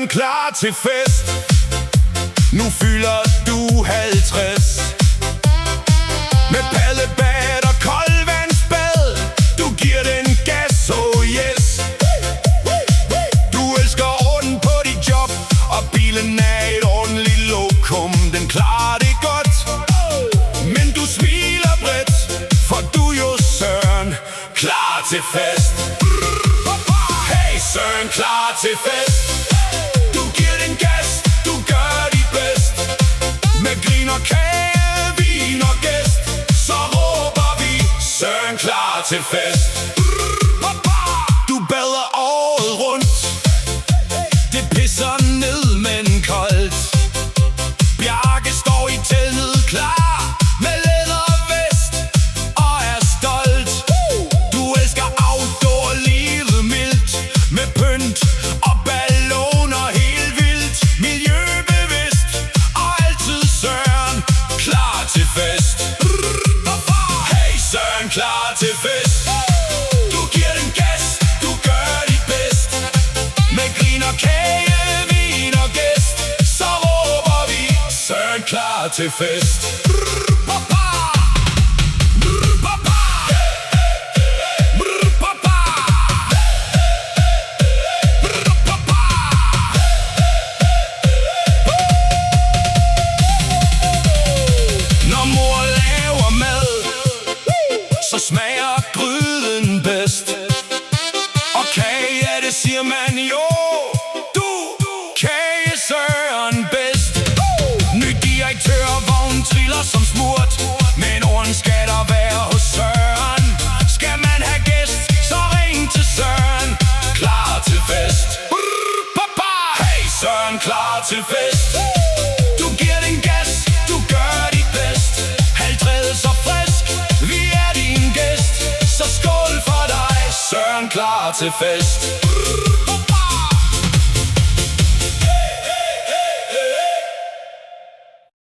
Søren klar til fest. Nu fylder du 50. Med paddebat og koldvandsbad. Du giver den gas, oh yes. Du elsker orden på dit job, og bilen er et ordentligt lokum. Den klarer det godt, men du smiler bredt, for du er jo Søren klar til fest. Hey Søren klar til fest. Du giver den gas, du gør dit bedst. Med grin og kage, vin og gæst, så råber vi Søren klar til fest. Du bader året rundt. Det pisser ned, men koldt. Bjarke står i teltet klar med lædervest og er stolt. Du elsker outdoor-livet mildt, med pynt og balloner helt vildt. Miljøbevidst og altid Søren klar til fest. Hey Søren klar til fest. Du giver den gas, du gør dit bedst. Med grin og kage, vin og gæst, så råber vi Søren klar til fest. Når mor laver mad, så smager gryden bedst. Og kage, ja, det siger man jo. Du, kage Søren bedst. Ny direktørvogn triller som smurt, men orden skal der være hos Søren. Skal man have gæst, så ring til Søren klar til fest. Hey Søren klar til fest. Du giver den gas, du gør dit bedst. Halvtræde så frisk, vi er din gæst. Så skål for dig, Søren klar til fest.